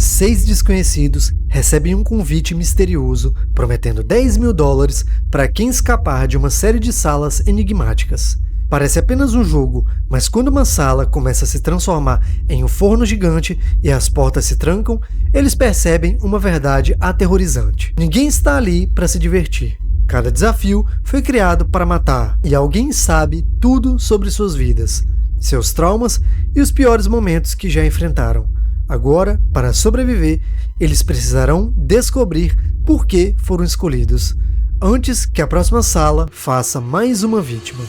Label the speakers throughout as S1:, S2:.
S1: 6 desconhecidos recebem um convite misterioso prometendo $10.000 para quem escapar de uma série de salas enigmáticas. Parece apenas um jogo, mas quando uma sala começa a se transformar em um forno gigante e as portas se trancam, eles percebem uma verdade aterrorizante. Ninguém está ali para se divertir. Cada desafio foi criado para matar, e alguém sabe tudo sobre suas vidas, seus traumas e os piores momentos que já enfrentaram. Agora, para sobreviver, eles precisarão descobrir por que foram escolhidos, antes que a próxima sala faça mais uma vítima.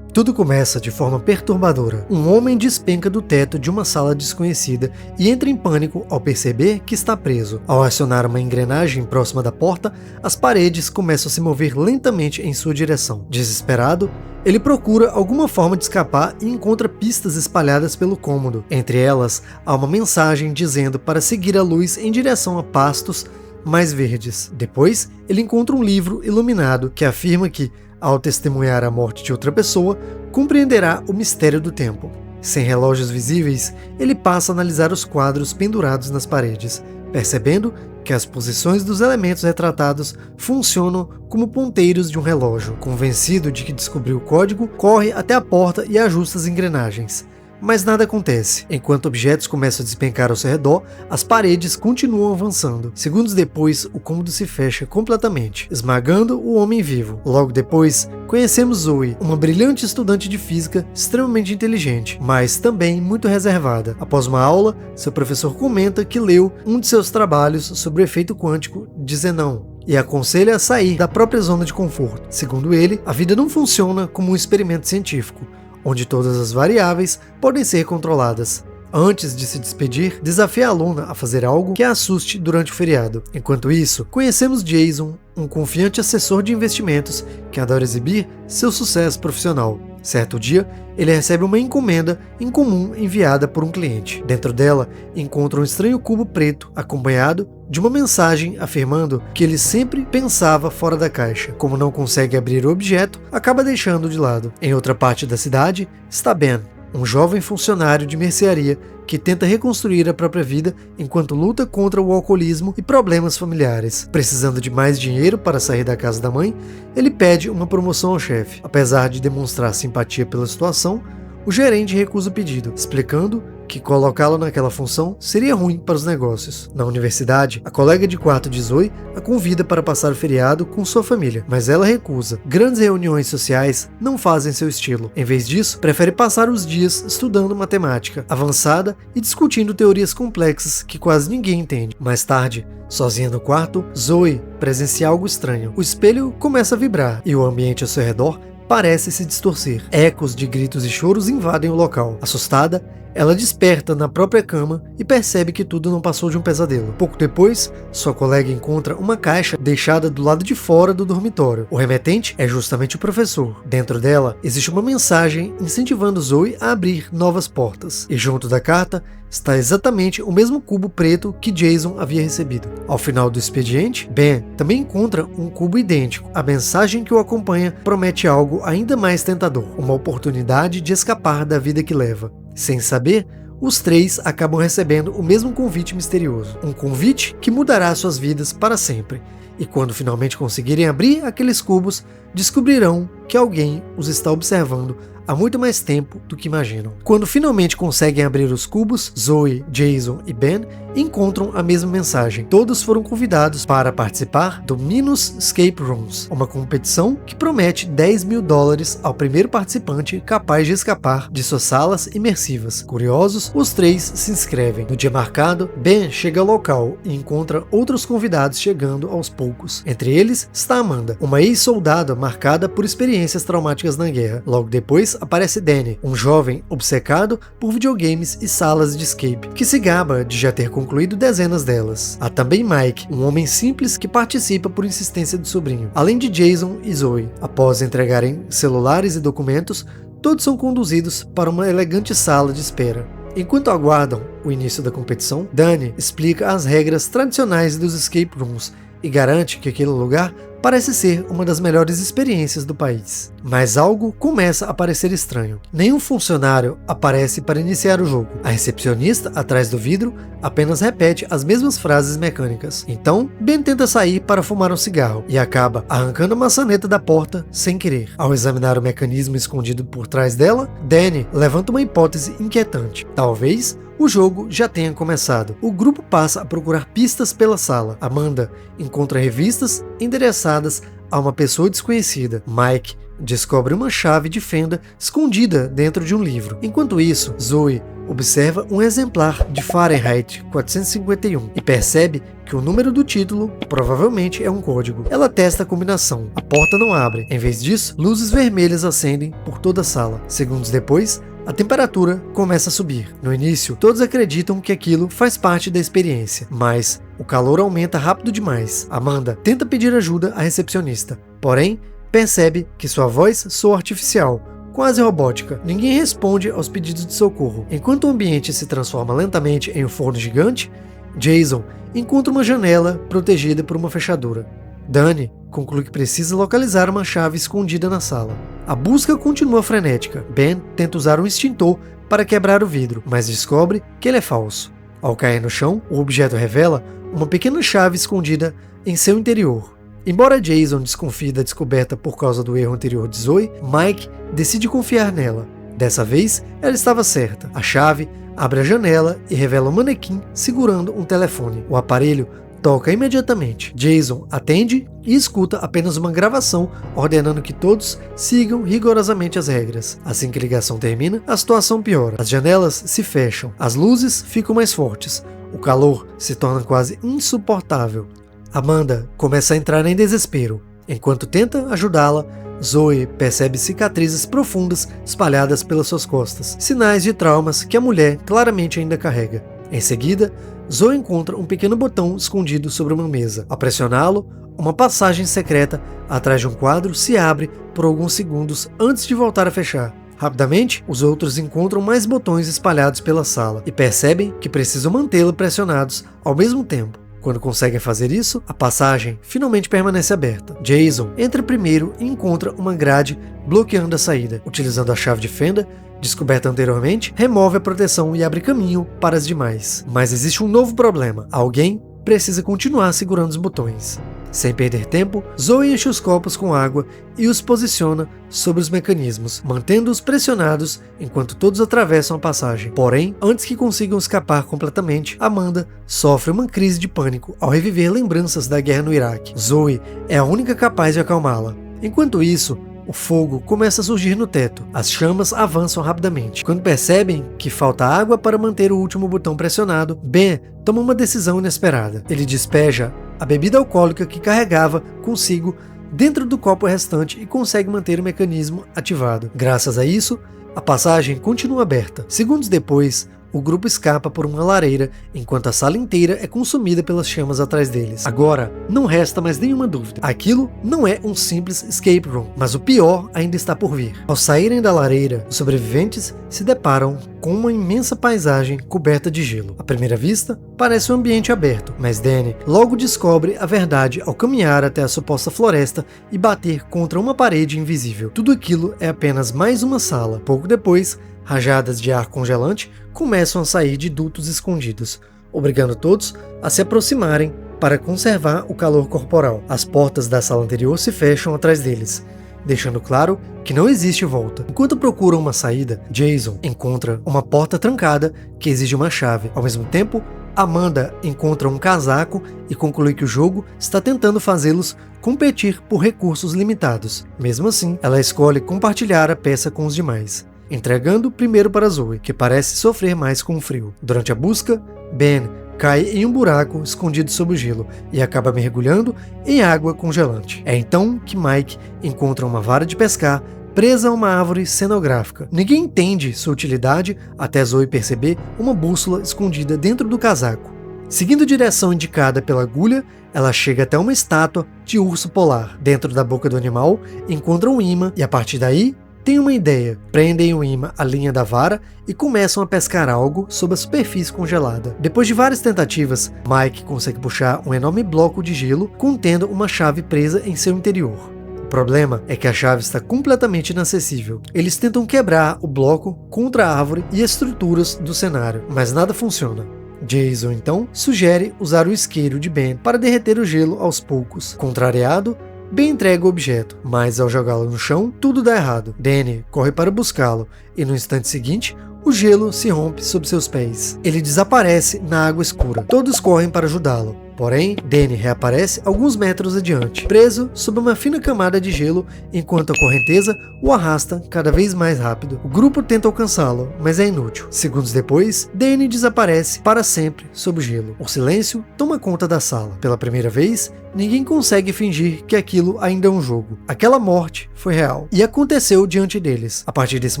S1: Tudo começa de forma perturbadora. Um homem despenca do teto de uma sala desconhecida e entra em pânico ao perceber que está preso. Ao acionar uma engrenagem próxima da porta, as paredes começam a se mover lentamente em sua direção. Desesperado, ele procura alguma forma de escapar e encontra pistas espalhadas pelo cômodo. Entre elas, há uma mensagem dizendo para seguir a luz em direção a pastos mais verdes. Depois, ele encontra um livro iluminado que afirma que, ao testemunhar a morte de outra pessoa, compreenderá o mistério do tempo. Sem relógios visíveis, ele passa a analisar os quadros pendurados nas paredes, percebendo que as posições dos elementos retratados funcionam como ponteiros de um relógio. Convencido de que descobriu o código, corre até a porta e ajusta as engrenagens. Mas nada acontece. Enquanto objetos começam a despencar ao seu redor, as paredes continuam avançando. Segundos depois, o cômodo se fecha completamente, esmagando o homem vivo. Logo depois, conhecemos Zoe, uma brilhante estudante de física extremamente inteligente, mas também muito reservada. Após uma aula, seu professor comenta que leu um de seus trabalhos sobre o efeito quântico de Zenon e aconselha a sair da própria zona de conforto. Segundo ele, a vida não funciona como um experimento científico, onde todas as variáveis podem ser controladas. Antes de se despedir, desafia a aluna a fazer algo que a assuste durante o feriado. Enquanto isso, conhecemos Jason, um confiante assessor de investimentos que adora exibir seu sucesso profissional. Certo dia, ele recebe uma encomenda incomum enviada por um cliente. Dentro dela, encontra um estranho cubo preto, acompanhado de uma mensagem afirmando que ele sempre pensava fora da caixa. Como não consegue abrir o objeto, acaba deixando de lado. Em outra parte da cidade, está Ben, um jovem funcionário de mercearia que tenta reconstruir a própria vida enquanto luta contra o alcoolismo e problemas familiares. Precisando de mais dinheiro para sair da casa da mãe, ele pede uma promoção ao chefe. Apesar de demonstrar simpatia pela situação, o gerente recusa o pedido, explicando que colocá-lo naquela função seria ruim para os negócios. Na universidade, a colega de quarto de Zoe a convida para passar o feriado com sua família, mas ela recusa. Grandes reuniões sociais não fazem seu estilo. Em vez disso, prefere passar os dias estudando matemática avançada e discutindo teorias complexas que quase ninguém entende. Mais tarde, sozinha no quarto, Zoe presencia algo estranho. O espelho começa a vibrar e o ambiente ao seu redor parece se distorcer. Ecos de gritos e choros invadem o local. Assustada, ela desperta na própria cama e percebe que tudo não passou de um pesadelo. Pouco depois, sua colega encontra uma caixa deixada do lado de fora do dormitório. O remetente é justamente o professor. Dentro dela, existe uma mensagem incentivando Zoe a abrir novas portas. E junto da carta, está exatamente o mesmo cubo preto que Jason havia recebido. Ao final do expediente, Ben também encontra um cubo idêntico. A mensagem que o acompanha promete algo ainda mais tentador, uma oportunidade de escapar da vida que leva. Sem saber, os três acabam recebendo o mesmo convite misterioso. Um convite que mudará suas vidas para sempre. E quando finalmente conseguirem abrir aqueles cubos, descobrirão que alguém os está observando há muito mais tempo do que imaginam. Quando finalmente conseguem abrir os cubos, Zoe, Jason e Ben encontram a mesma mensagem. Todos foram convidados para participar do Minus Escape Rooms, uma competição que promete $10.000 ao primeiro participante capaz de escapar de suas salas imersivas. Curiosos, os três se inscrevem. No dia marcado, Ben chega ao local e encontra outros convidados chegando aos poucos. Entre eles está Amanda, uma ex-soldada marcada por experiências traumáticas na guerra. Logo depois aparece Danny, um jovem obcecado por videogames e salas de escape, que se gaba de já ter concluído dezenas delas. Há também Mike, um homem simples que participa por insistência do sobrinho, além de Jason e Zoe. Após entregarem celulares e documentos, todos são conduzidos para uma elegante sala de espera. Enquanto aguardam o início da competição, Danny explica as regras tradicionais dos escape rooms e garante que aquele lugar parece ser uma das melhores experiências do país. Mas algo começa a parecer estranho. Nenhum funcionário aparece para iniciar o jogo. A recepcionista, atrás do vidro, apenas repete as mesmas frases mecânicas. Então, Ben tenta sair para fumar um cigarro e acaba arrancando a maçaneta da porta sem querer. Ao examinar o mecanismo escondido por trás dela, Danny levanta uma hipótese inquietante. Talvez o jogo já tenha começado. O grupo passa a procurar pistas pela sala. Amanda encontra revistas endereçadas a uma pessoa desconhecida. Mike descobre uma chave de fenda escondida dentro de um livro. Enquanto isso, Zoe observa um exemplar de Fahrenheit 451 e percebe que o número do título provavelmente é um código. Ela testa a combinação. A porta não abre. Em vez disso, luzes vermelhas acendem por toda a sala. Segundos depois, a temperatura começa a subir. No início, todos acreditam que aquilo faz parte da experiência, mas o calor aumenta rápido demais. Amanda tenta pedir ajuda à recepcionista, porém, percebe que sua voz soa artificial, quase robótica. Ninguém responde aos pedidos de socorro. Enquanto o ambiente se transforma lentamente em um forno gigante, Jason encontra uma janela protegida por uma fechadura. Danny conclui que precisa localizar uma chave escondida na sala. A busca continua frenética. Ben tenta usar um extintor para quebrar o vidro, mas descobre que ele é falso. Ao cair no chão, o objeto revela uma pequena chave escondida em seu interior. Embora Jason desconfie da descoberta por causa do erro anterior de Zoe, Mike decide confiar nela. Dessa vez, ela estava certa. A chave abre a janela e revela um manequim segurando um telefone. O aparelho toca imediatamente. Jason atende e escuta apenas uma gravação ordenando que todos sigam rigorosamente as regras. Assim que a ligação termina, a situação piora. As janelas se fecham, as luzes ficam mais fortes, o calor se torna quase insuportável. Amanda começa a entrar em desespero. Enquanto tenta ajudá-la, Zoe percebe cicatrizes profundas espalhadas pelas suas costas, sinais de traumas que a mulher claramente ainda carrega. Em seguida, Zoe encontra um pequeno botão escondido sobre uma mesa. Ao pressioná-lo, uma passagem secreta atrás de um quadro se abre por alguns segundos antes de voltar a fechar. Rapidamente, os outros encontram mais botões espalhados pela sala e percebem que precisam mantê-los pressionados ao mesmo tempo. Quando conseguem fazer isso, a passagem finalmente permanece aberta. Jason entra primeiro e encontra uma grade bloqueando a saída. Utilizando a chave de fenda, descoberta anteriormente, remove a proteção e abre caminho para as demais. Mas existe um novo problema. Alguém precisa continuar segurando os botões. Sem perder tempo, Zoe enche os copos com água e os posiciona sobre os mecanismos, mantendo-os pressionados enquanto todos atravessam a passagem. Porém, antes que consigam escapar completamente, Amanda sofre uma crise de pânico ao reviver lembranças da guerra no Iraque. Zoe é a única capaz de acalmá-la. Enquanto isso, o fogo começa a surgir no teto. As chamas avançam rapidamente. Quando percebem que falta água para manter o último botão pressionado, Ben toma uma decisão inesperada. Ele despeja a bebida alcoólica que carregava consigo dentro do copo restante e consegue manter o mecanismo ativado. Graças a isso, a passagem continua aberta. Segundos depois, o grupo escapa por uma lareira, enquanto a sala inteira é consumida pelas chamas atrás deles. Agora, não resta mais nenhuma dúvida. Aquilo não é um simples escape room, mas o pior ainda está por vir. Ao saírem da lareira, os sobreviventes se deparam com uma imensa paisagem coberta de gelo. À primeira vista, parece um ambiente aberto, mas Danny logo descobre a verdade ao caminhar até a suposta floresta e bater contra uma parede invisível. Tudo aquilo é apenas mais uma sala. Pouco depois, rajadas de ar congelante começam a sair de dutos escondidos, obrigando todos a se aproximarem para conservar o calor corporal. As portas da sala anterior se fecham atrás deles, deixando claro que não existe volta. Enquanto procuram uma saída, Jason encontra uma porta trancada que exige uma chave. Ao mesmo tempo, Amanda encontra um casaco e conclui que o jogo está tentando fazê-los competir por recursos limitados. Mesmo assim, ela escolhe compartilhar a peça com os demais, entregando primeiro para Zoe, que parece sofrer mais com o frio. Durante a busca, Ben cai em um buraco escondido sob o gelo e acaba mergulhando em água congelante. É então que Mike encontra uma vara de pescar presa a uma árvore cenográfica. Ninguém entende sua utilidade até Zoe perceber uma bússola escondida dentro do casaco. Seguindo a direção indicada pela agulha, ela chega até uma estátua de urso polar. Dentro da boca do animal, encontra um imã e a partir daí, têm uma ideia, prendem um imã à linha da vara e começam a pescar algo sob a superfície congelada. Depois de várias tentativas, Mike consegue puxar um enorme bloco de gelo contendo uma chave presa em seu interior. O problema é que a chave está completamente inacessível. Eles tentam quebrar o bloco contra a árvore e estruturas do cenário, mas nada funciona. Jason, então, sugere usar o isqueiro de Ben para derreter o gelo aos poucos. Contrariado, Ben entrega o objeto, mas ao jogá-lo no chão, tudo dá errado. Danny corre para buscá-lo e no instante seguinte, o gelo se rompe sob seus pés. Ele desaparece na água escura. Todos correm para ajudá-lo. Porém, Danny reaparece alguns metros adiante, preso sob uma fina camada de gelo, enquanto a correnteza o arrasta cada vez mais rápido. O grupo tenta alcançá-lo, mas é inútil. Segundos depois, Danny desaparece para sempre sob o gelo. O silêncio toma conta da sala. Pela primeira vez, ninguém consegue fingir que aquilo ainda é um jogo. Aquela morte foi real e aconteceu diante deles. A partir desse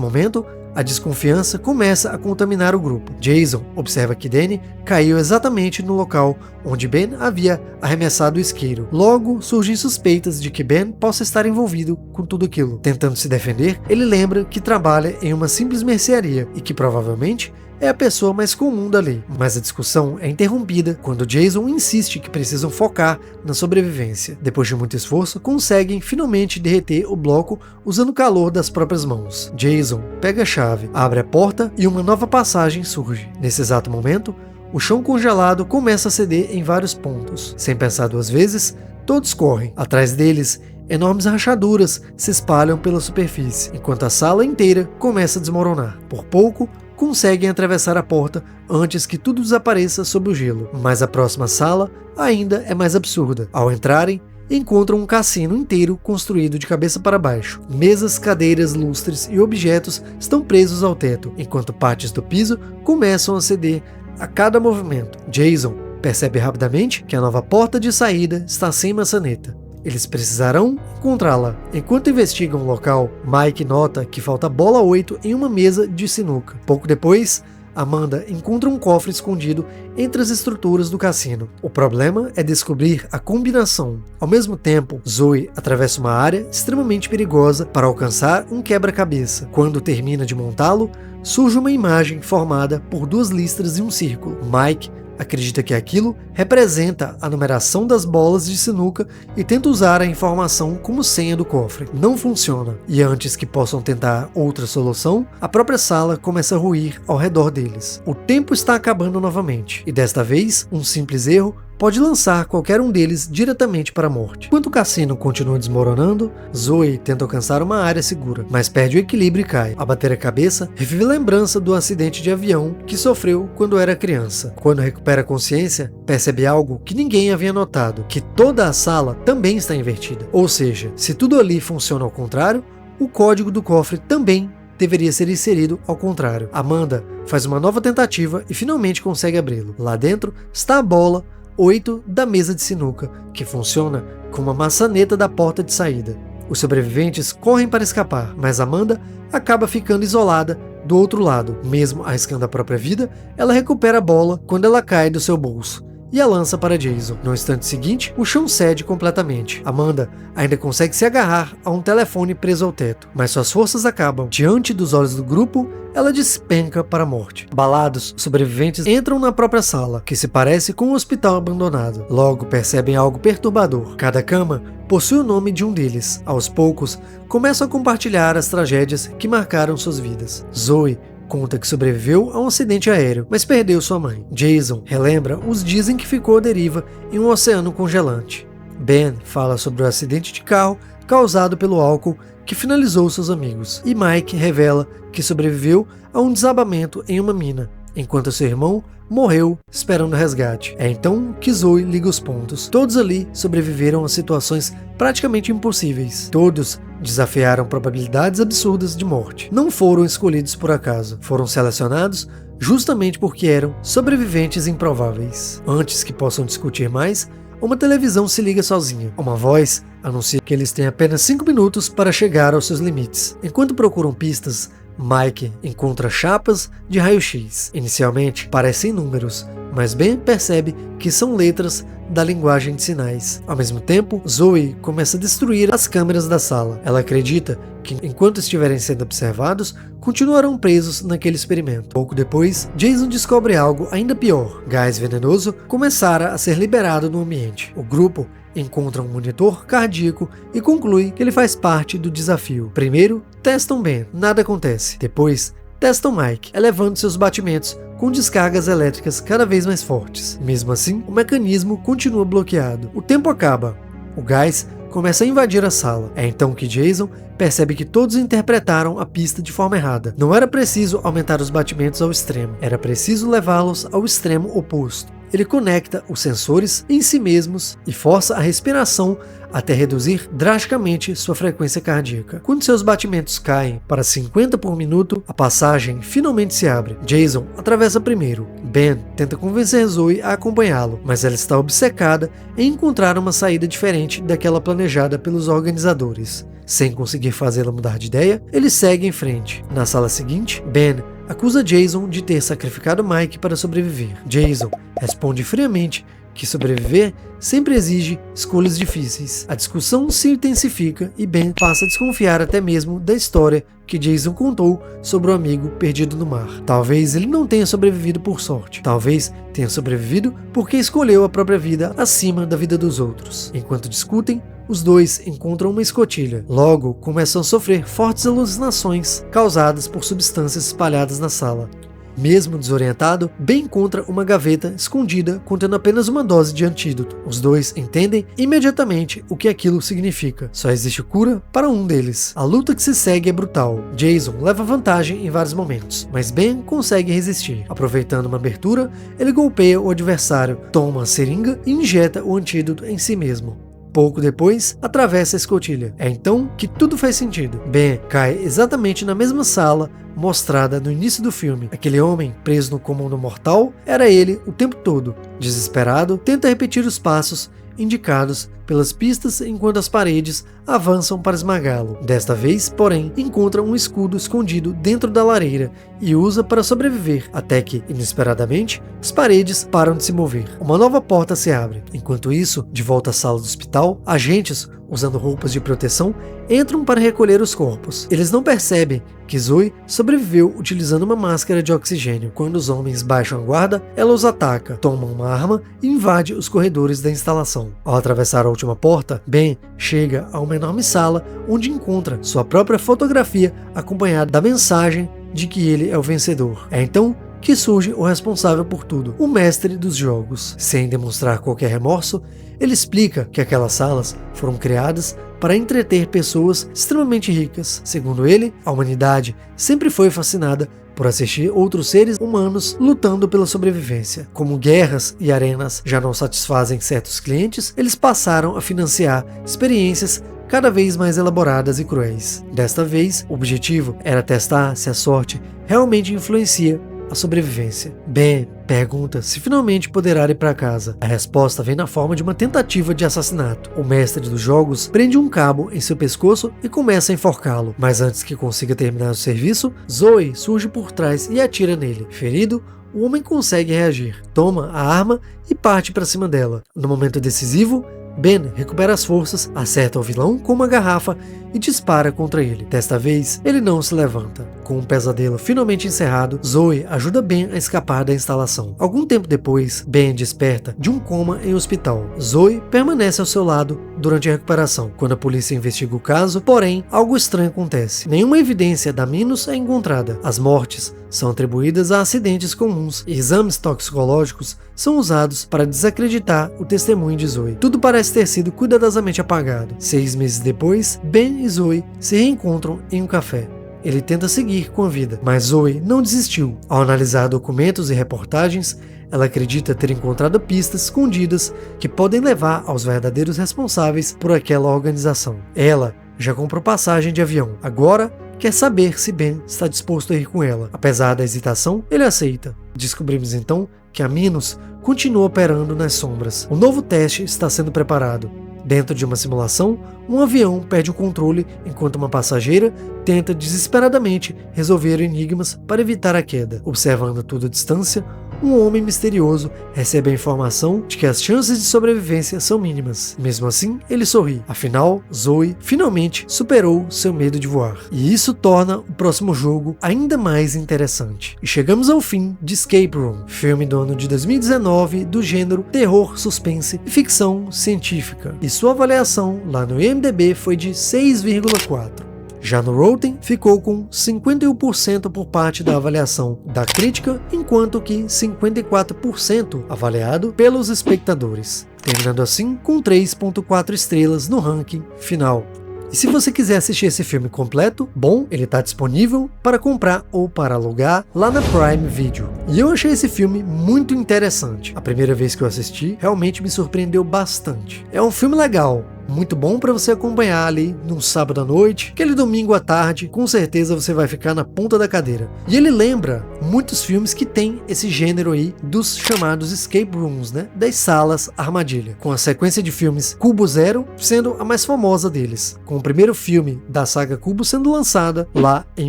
S1: momento, a desconfiança começa a contaminar o grupo. Jason observa que Danny caiu exatamente no local onde Ben havia arremessado o isqueiro. Logo, surgem suspeitas de que Ben possa estar envolvido com tudo aquilo. Tentando se defender, ele lembra que trabalha em uma simples mercearia e que provavelmente é a pessoa mais comum dali, mas a discussão é interrompida quando Jason insiste que precisam focar na sobrevivência. Depois de muito esforço, conseguem finalmente derreter o bloco usando o calor das próprias mãos. Jason pega a chave, abre a porta e uma nova passagem surge. Nesse exato momento, o chão congelado começa a ceder em vários pontos. Sem pensar duas vezes, todos correm. Atrás deles, enormes rachaduras se espalham pela superfície, enquanto a sala inteira começa a desmoronar. Por pouco, conseguem atravessar a porta antes que tudo desapareça sob o gelo. Mas a próxima sala ainda é mais absurda. Ao entrarem, encontram um cassino inteiro construído de cabeça para baixo. Mesas, cadeiras, lustres e objetos estão presos ao teto, enquanto partes do piso começam a ceder a cada movimento. Jason percebe rapidamente que a nova porta de saída está sem maçaneta. Eles precisarão encontrá-la. Enquanto investigam o local, Mike nota que falta bola 8 em uma mesa de sinuca. Pouco depois, Amanda encontra um cofre escondido entre as estruturas do cassino. O problema é descobrir a combinação. Ao mesmo tempo, Zoe atravessa uma área extremamente perigosa para alcançar um quebra-cabeça. Quando termina de montá-lo, surge uma imagem formada por duas listras e um círculo. Mike acredita que aquilo representa a numeração das bolas de sinuca e tenta usar a informação como senha do cofre. Não funciona, e antes que possam tentar outra solução, a própria sala começa a ruir ao redor deles. O tempo está acabando novamente, e desta vez, um simples erro pode lançar qualquer um deles diretamente para a morte. Enquanto o cassino continua desmoronando, Zoe tenta alcançar uma área segura, mas perde o equilíbrio e cai. Ao bater a cabeça, revive lembrança do acidente de avião que sofreu quando era criança. Quando recupera a consciência, percebe algo que ninguém havia notado, que toda a sala também está invertida. Ou seja, se tudo ali funciona ao contrário, o código do cofre também deveria ser inserido ao contrário. Amanda faz uma nova tentativa e finalmente consegue abri-lo. Lá dentro está a bola 8 da mesa de sinuca, que funciona como a maçaneta da porta de saída. Os sobreviventes correm para escapar, mas Amanda acaba ficando isolada do outro lado. Mesmo arriscando a própria vida, ela recupera a bola quando ela cai do seu bolso e a lança para Jason. No instante seguinte, o chão cede completamente. Amanda ainda consegue se agarrar a um telefone preso ao teto, mas suas forças acabam. Diante dos olhos do grupo, ela despenca para a morte. Abalados, os sobreviventes entram na própria sala, que se parece com um hospital abandonado. Logo percebem algo perturbador. Cada cama possui o nome de um deles. Aos poucos, começam a compartilhar as tragédias que marcaram suas vidas. Zoe conta que sobreviveu a um acidente aéreo, mas perdeu sua mãe. Jason relembra os dias em que ficou à deriva em um oceano congelante. Ben fala sobre o acidente de carro causado pelo álcool que finalizou seus amigos. E Mike revela que sobreviveu a um desabamento em uma mina, enquanto seu irmão morreu esperando resgate. É então que Zoe liga os pontos. Todos ali sobreviveram a situações praticamente impossíveis. Todos desafiaram probabilidades absurdas de morte. Não foram escolhidos por acaso. Foram selecionados justamente porque eram sobreviventes improváveis. Antes que possam discutir mais, uma televisão se liga sozinha. Uma voz anuncia que eles têm apenas 5 minutos para chegar aos seus limites. Enquanto procuram pistas, Mike encontra chapas de raio-x. Inicialmente, parecem números, mas Ben percebe que são letras da linguagem de sinais. Ao mesmo tempo, Zoe começa a destruir as câmeras da sala. Ela acredita que, enquanto estiverem sendo observados, continuarão presos naquele experimento. Pouco depois, Jason descobre algo ainda pior. Gás venenoso começara a ser liberado no ambiente. O grupo encontra um monitor cardíaco e conclui que ele faz parte do desafio. Primeiro, testam Ben. Nada acontece. Depois, testam Mike, elevando seus batimentos com descargas elétricas cada vez mais fortes. Mesmo assim, o mecanismo continua bloqueado. O tempo acaba. O gás começa a invadir a sala. É então que Jason percebe que todos interpretaram a pista de forma errada. Não era preciso aumentar os batimentos ao extremo, era preciso levá-los ao extremo oposto. Ele conecta os sensores em si mesmos e força a respiração até reduzir drasticamente sua frequência cardíaca. Quando seus batimentos caem para 50 por minuto, a passagem finalmente se abre. Jason atravessa primeiro. Ben tenta convencer Zoe a acompanhá-lo, mas ela está obcecada em encontrar uma saída diferente daquela planejada pelos organizadores. Sem conseguir fazê-la mudar de ideia, ele segue em frente. Na sala seguinte, Ben acusa Jason de ter sacrificado Mike para sobreviver. Jason responde friamente que sobreviver sempre exige escolhas difíceis. A discussão se intensifica e Ben passa a desconfiar até mesmo da história que Jason contou sobre o amigo perdido no mar. Talvez ele não tenha sobrevivido por sorte. Talvez tenha sobrevivido porque escolheu a própria vida acima da vida dos outros. Enquanto discutem, os dois encontram uma escotilha. Logo, começam a sofrer fortes alucinações causadas por substâncias espalhadas na sala. Mesmo desorientado, Ben encontra uma gaveta escondida contendo apenas uma dose de antídoto. Os dois entendem imediatamente o que aquilo significa. Só existe cura para um deles. A luta que se segue é brutal. Jason leva vantagem em vários momentos, mas Ben consegue resistir. Aproveitando uma abertura, ele golpeia o adversário, toma a seringa e injeta o antídoto em si mesmo. Pouco depois, atravessa a escotilha. É então que tudo faz sentido. Ben cai exatamente na mesma sala mostrada no início do filme. Aquele homem preso no comando mortal era ele o tempo todo. Desesperado, tenta repetir os passos indicados pelas pistas enquanto as paredes avançam para esmagá-lo. Desta vez, porém, encontra um escudo escondido dentro da lareira e usa para sobreviver, até que, inesperadamente, as paredes param de se mover. Uma nova porta se abre. Enquanto isso, de volta à sala do hospital, agentes, usando roupas de proteção, entram para recolher os corpos. Eles não percebem que Zoe sobreviveu utilizando uma máscara de oxigênio. Quando os homens baixam a guarda, ela os ataca, toma uma arma e invade os corredores da instalação. Ao atravessar a última porta, Ben chega a uma enorme sala onde encontra sua própria fotografia acompanhada da mensagem de que ele é o vencedor. É então que surge o responsável por tudo, o mestre dos jogos. Sem demonstrar qualquer remorso, ele explica que aquelas salas foram criadas para entreter pessoas extremamente ricas. Segundo ele, a humanidade sempre foi fascinada por assistir outros seres humanos lutando pela sobrevivência. Como guerras e arenas já não satisfazem certos clientes, eles passaram a financiar experiências cada vez mais elaboradas e cruéis. Desta vez, o objetivo era testar se a sorte realmente influencia a sobrevivência. Ben pergunta se finalmente poderá ir para casa. A resposta vem na forma de uma tentativa de assassinato. O mestre dos jogos prende um cabo em seu pescoço e começa a enforcá-lo. Mas antes que consiga terminar o serviço, Zoe surge por trás e atira nele. Ferido, o homem consegue reagir, toma a arma e parte para cima dela. No momento decisivo, Ben recupera as forças, acerta o vilão com uma garrafa e dispara contra ele. Desta vez, ele não se levanta. Com um pesadelo finalmente encerrado, Zoe ajuda Ben a escapar da instalação. Algum tempo depois, Ben desperta de um coma em hospital. Zoe permanece ao seu lado durante a recuperação. Quando a polícia investiga o caso, porém, algo estranho acontece. Nenhuma evidência da Minus é encontrada. As mortes são atribuídas a acidentes comuns e exames toxicológicos são usados para desacreditar o testemunho de Zoe. Tudo parece ter sido cuidadosamente apagado. 6 meses depois, Ben e Zoe se reencontram em um café. Ele tenta seguir com a vida, mas Zoe não desistiu. Ao analisar documentos e reportagens, ela acredita ter encontrado pistas escondidas que podem levar aos verdadeiros responsáveis por aquela organização. Ela já comprou passagem de avião. Agora, quer saber se Ben está disposto a ir com ela. Apesar da hesitação, ele aceita. Descobrimos então que a Minus continua operando nas sombras. Um novo teste está sendo preparado. Dentro de uma simulação, um avião perde o controle enquanto uma passageira tenta desesperadamente resolver enigmas para evitar a queda. Observando tudo à distância, um homem misterioso recebe a informação de que as chances de sobrevivência são mínimas. Mesmo assim, ele sorri. Afinal, Zoe finalmente superou seu medo de voar. E isso torna o próximo jogo ainda mais interessante. E chegamos ao fim de Escape Room, filme do ano de 2019 do gênero terror, suspense e ficção científica. E sua avaliação lá no IMDb foi de 6,4. Já no Rotten, ficou com 51% por parte da avaliação da crítica, enquanto que 54% avaliado pelos espectadores, terminando assim com 3,4 estrelas no ranking final. E se você quiser assistir esse filme completo, bom, ele está disponível para comprar ou para alugar lá na Prime Video. E eu achei esse filme muito interessante. A primeira vez que eu assisti, realmente me surpreendeu bastante. É um filme legal, muito bom para você acompanhar ali num sábado à noite, aquele domingo à tarde, com certeza você vai ficar na ponta da cadeira. E ele lembra muitos filmes que tem esse gênero aí dos chamados escape rooms, né? Das salas armadilha, com a sequência de filmes Cubo Zero sendo a mais famosa deles, com o primeiro filme da saga Cubo sendo lançada lá em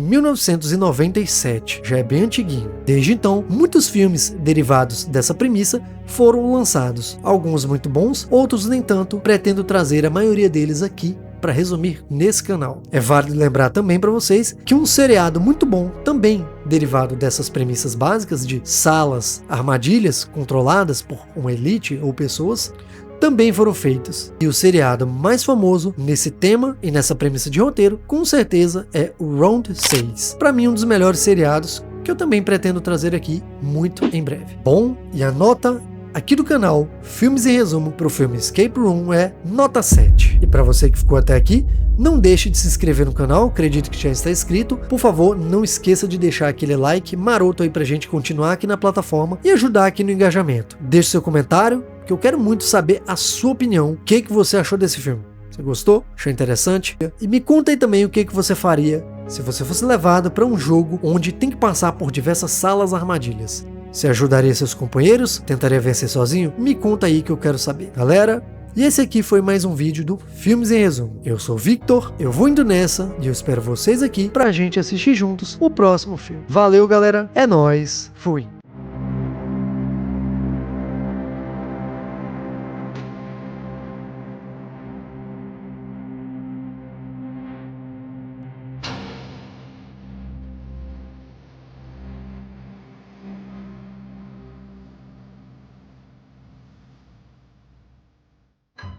S1: 1997, já é bem antiguinho. Desde então, muitos filmes derivados dessa premissa foram lançados, alguns muito bons, outros nem tanto. Pretendo trazer a maioria deles aqui para resumir nesse canal. É válido lembrar também para vocês que um seriado muito bom, também derivado dessas premissas básicas de salas, armadilhas controladas por uma elite ou pessoas, também foram feitos. E o seriado mais famoso nesse tema e nessa premissa de roteiro, com certeza é o Round 6. Para mim, um dos melhores seriados que eu também pretendo trazer aqui muito em breve. Bom, e a nota aqui do canal Filmes em Resumo para o filme Escape Room é nota 7. E para você que ficou até aqui, não deixe de se inscrever no canal, acredito que já está inscrito. Por favor, não esqueça de deixar aquele like maroto aí pra gente continuar aqui na plataforma e ajudar aqui no engajamento. Deixe seu comentário, que eu quero muito saber a sua opinião. O que você achou desse filme? Você gostou? Achou interessante? E me conta aí também o que você faria se você fosse levado para um jogo onde tem que passar por diversas salas armadilhas. Você ajudaria seus companheiros? Tentaria vencer sozinho? Me conta aí que eu quero saber. Galera, e esse aqui foi mais um vídeo do Filmes em Resumo. Eu sou o Victor, eu vou indo nessa e eu espero vocês aqui pra gente assistir juntos o próximo filme. Valeu, galera, é nóis, fui!